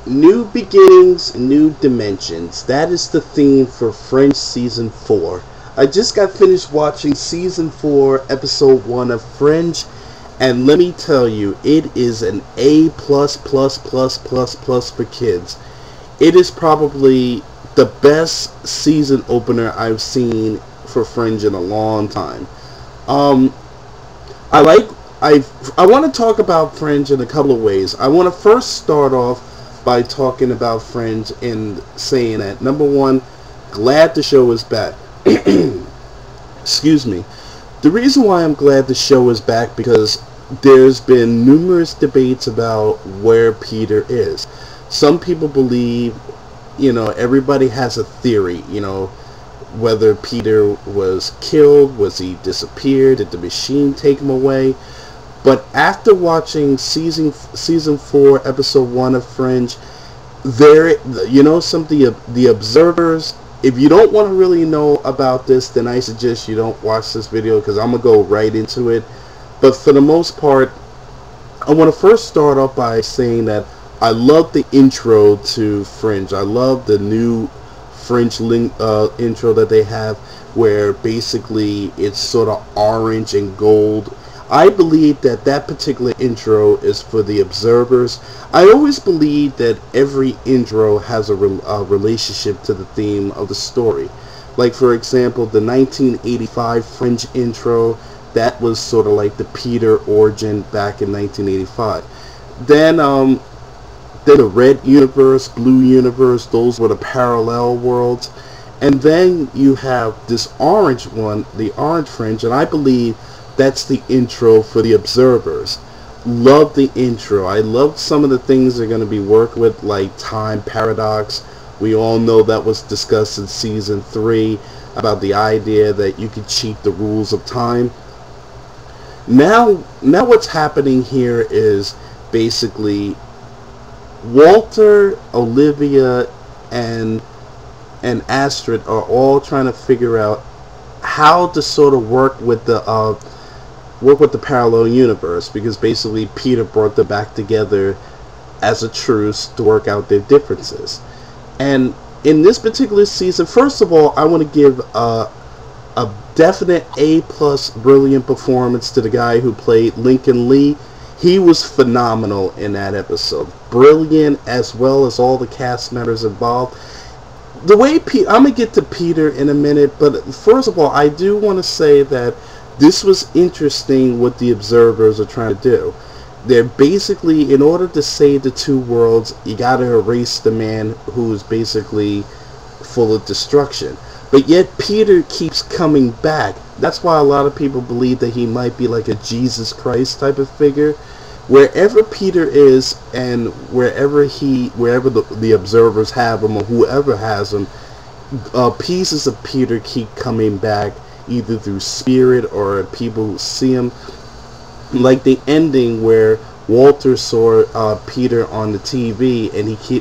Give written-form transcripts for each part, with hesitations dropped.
New beginnings, new dimensions. That is the theme for Fringe Season 4. I just got finished watching Season 4, Episode 1 of Fringe, and let me tell you, it is an A+++++ for kids. It is probably the best season opener I've seen for Fringe in a long time. Um, I want to talk about Fringe in a couple of ways. I want to first start off by talking about Fringe and saying that, number one, glad the show is back. Excuse me. The reason why I'm glad the show is back because there's been numerous debates about where Peter is. Some people believe, everybody has a theory, whether Peter was killed, was he disappeared, did the machine take him away? But after watching season 4, episode 1 of Fringe, the observers, if you don't want to really know about this, then I suggest you don't watch this video because I'm going to go right into it. But for the most part, I want to first start off by saying that I love the intro to Fringe. I love the new Fringe intro that they have, where basically it's sort of orange and gold. I believe that particular intro is for the observers. I always believe that every intro has a relationship to the theme of the story. Like, for example, the 1985 Fringe intro, that was sort of like the Peter origin back in 1985. Then the red universe, blue universe, those were the parallel worlds. And then you have this orange one, the orange Fringe, and I believe that's the intro for the observers. Love the intro. I love some of the things they're going to be working with, like time paradox. We all know that was discussed in season 3 about the idea that you could cheat the rules of time. Now what's happening here is basically Walter, Olivia, and Astrid are all trying to figure out how to sort of work with the parallel universe, because basically Peter brought them back together as a truce to work out their differences. And in this particular season, first of all, I want to give a definite A+ brilliant performance to the guy who played Lincoln Lee. He was phenomenal in that episode. Brilliant, as well as all the cast members involved. The way I'm going to get to Peter in a minute, but first of all, I do want to say that this was interesting what the observers are trying to do. They're basically, in order to save the two worlds, you got to erase the man who is basically full of destruction. But yet Peter keeps coming back. That's why a lot of people believe that he might be like a Jesus Christ type of figure. Wherever Peter is, and wherever the observers have him, or whoever has him, pieces of Peter keep coming back, either through spirit or people who see him. Like the ending where Walter saw Peter on the TV,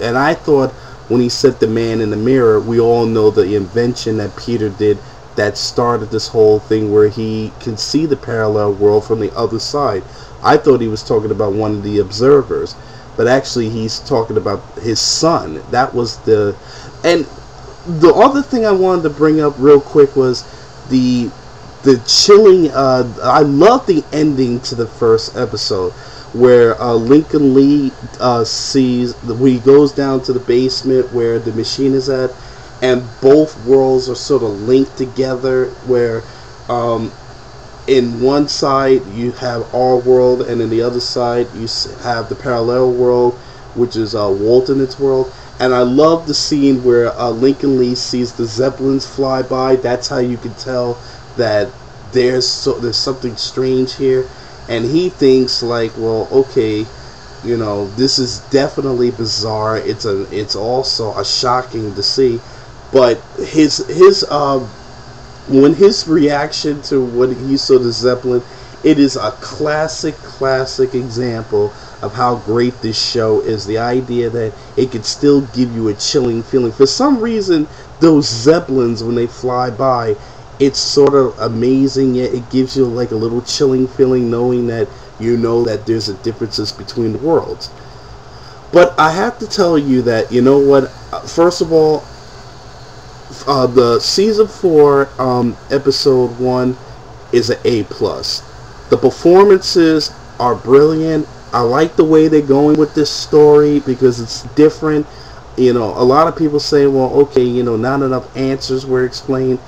and I thought when he said the man in the mirror, we all know the invention that Peter did that started this whole thing where he can see the parallel world from the other side. I thought he was talking about one of the observers, but actually he's talking about his son. And the other thing I wanted to bring up real quick was the chilling, I love the ending to the first episode, where Lincoln Lee he goes down to the basement where the machine is at, and both worlds are sort of linked together, where in one side you have our world, and in the other side you have the parallel world, which is Walton's world. And I love the scene where Lincoln Lee sees the Zeppelins fly by. That's how you can tell that there's something strange here. And he thinks like, well, okay, this is definitely bizarre. It's also shocking to see. But his reaction to when he saw the Zeppelin, it is a classic example of how great this show is. The idea that it could still give you a chilling feeling. For some reason, those Zeppelins, when they fly by, it's sort of amazing, yet it gives you like a little chilling feeling, knowing that that there's a differences between the worlds. But I have to tell you that, you know what? First of all, the season 4, episode 1 is an A plus. The performances are brilliant. I like the way they're going with this story because it's different. You know, a lot of people say, well, okay, you know, not enough answers were explained.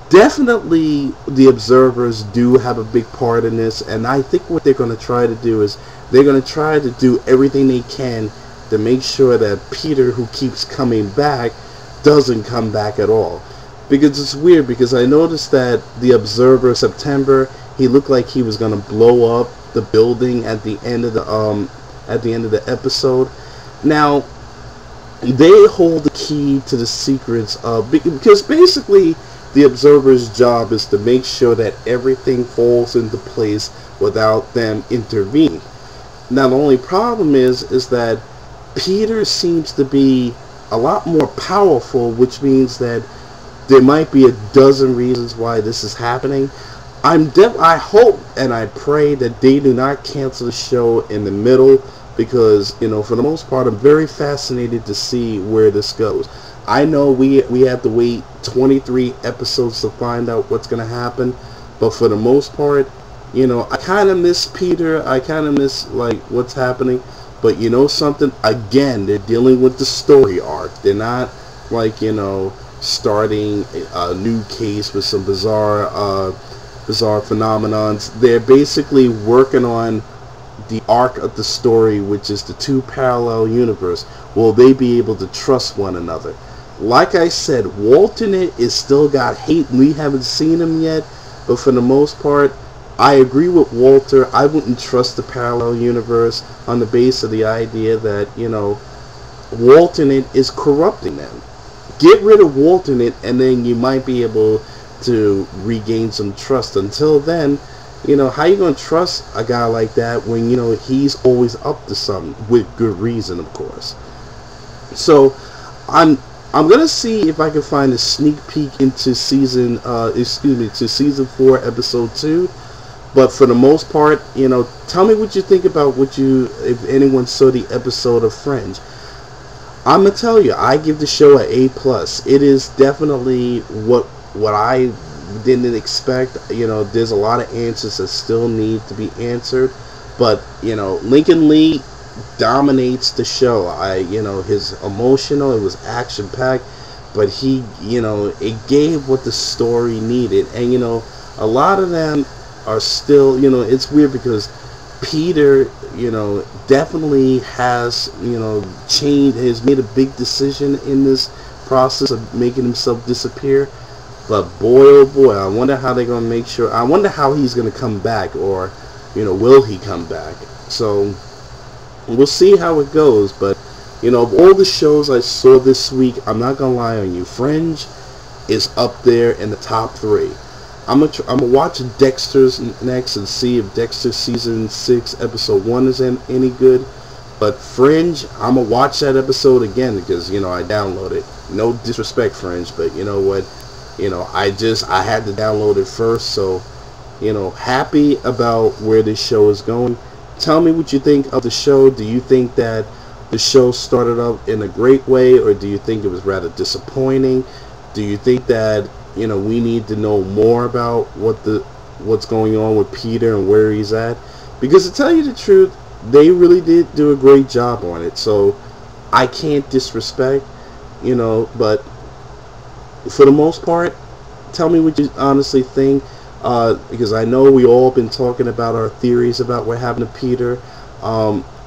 Definitely the observers do have a big part in this, and I think what they're going to try to do is they're going to try to do everything they can to make sure that Peter, who keeps coming back, doesn't come back at all. Because it's weird, because I noticed that the observer, September, he looked like he was going to blow up the building at the end of the episode. Now they hold the key to the secrets of, because basically the observer's job is to make sure that everything falls into place without them intervening. Now the only problem is that Peter seems to be a lot more powerful, which means that there might be a dozen reasons why this is happening. I hope and I pray that they do not cancel the show in the middle, because, you know, for the most part, I'm very fascinated to see where this goes. I know we have to wait 23 episodes to find out what's going to happen, but for the most part, you know, I kind of miss Peter. I kind of miss, like, what's happening. But you know something? Again, they're dealing with the story arc. They're not, like, you know, starting a new case with some bizarre phenomenons. They're basically working on the arc of the story, which is the two parallel universe. Will they be able to trust one another? Like I said, Walternate is still got hate. We haven't seen him yet, but for the most part, I agree with Walter. I wouldn't trust the parallel universe on the base of the idea that, you know, Walternate is corrupting them. Get rid of Walternate, and then you might be able to regain some trust. Until then, you know, how you going to trust a guy like that when, you know, he's always up to something, with good reason, of course. So I'm gonna see if I can find a sneak peek into season 4 episode 2. But for the most part, you know, tell me what you think about if anyone saw the episode of Fringe. I'm gonna tell you, I give the show an A plus. It is definitely what I didn't expect. You know, there's a lot of answers that still need to be answered, but, you know, Lincoln Lee dominates the show. His emotional, it was action packed, but he, you know, it gave what the story needed. And, you know, a lot of them are still, you know, it's weird because Peter, you know, definitely has, you know, has made a big decision in this process of making himself disappear. But boy, oh boy, I wonder how they're gonna make sure. I wonder how he's gonna come back, or, you know, will he come back? So we'll see how it goes. But, you know, of all the shows I saw this week, I'm not gonna lie on you, Fringe is up there in the top 3. I'm gonna watch Dexter's next and see if Dexter season 6 episode 1 is any good. But Fringe, I'm gonna watch that episode again because, you know, I downloaded it. No disrespect, Fringe, but you know what? You know, I had to download it first. So, you know, happy about where this show is going. Tell me what you think of the show. Do you think that the show started up in a great way, or do you think it was rather disappointing? Do you think that, you know, we need to know more about what's going on with Peter and where he's at? Because to tell you the truth, they really did do a great job on it. So I can't disrespect, you know, but for the most part, tell me what you honestly think. Because I know we all been talking about our theories about what happened to Peter.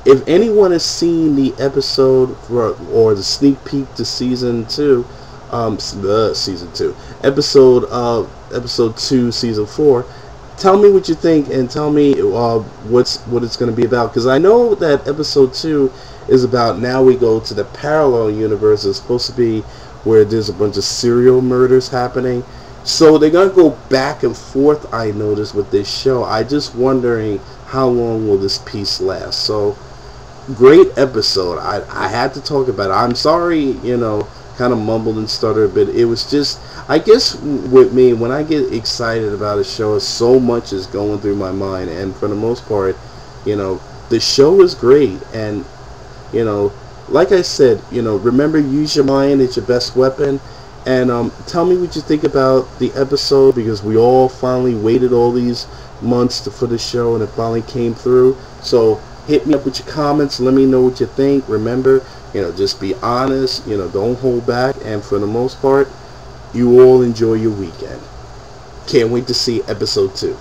If anyone has seen the episode or the sneak peek to season 2, episode 2, season 4, tell me what you think and tell me what it's going to be about. Because I know that episode 2 is about, now we go to the parallel universe. It's supposed to be where there's a bunch of serial murders happening. So they're going to go back and forth, I noticed, with this show. I just wondering how long will this piece last. So great episode. I had to talk about it. I'm sorry, you know, kind of mumbled and stuttered a bit. It was just, I guess with me, when I get excited about a show, so much is going through my mind. And for the most part, you know, the show is great. And You know, like I said, remember, use your mind. It's your best weapon. And tell me what you think about the episode, because we all finally waited all these months for the show, and it finally came through. So hit me up with your comments. Let me know what you think. Remember, just be honest. Don't hold back. And for the most part, you all enjoy your weekend. Can't wait to see episode 2.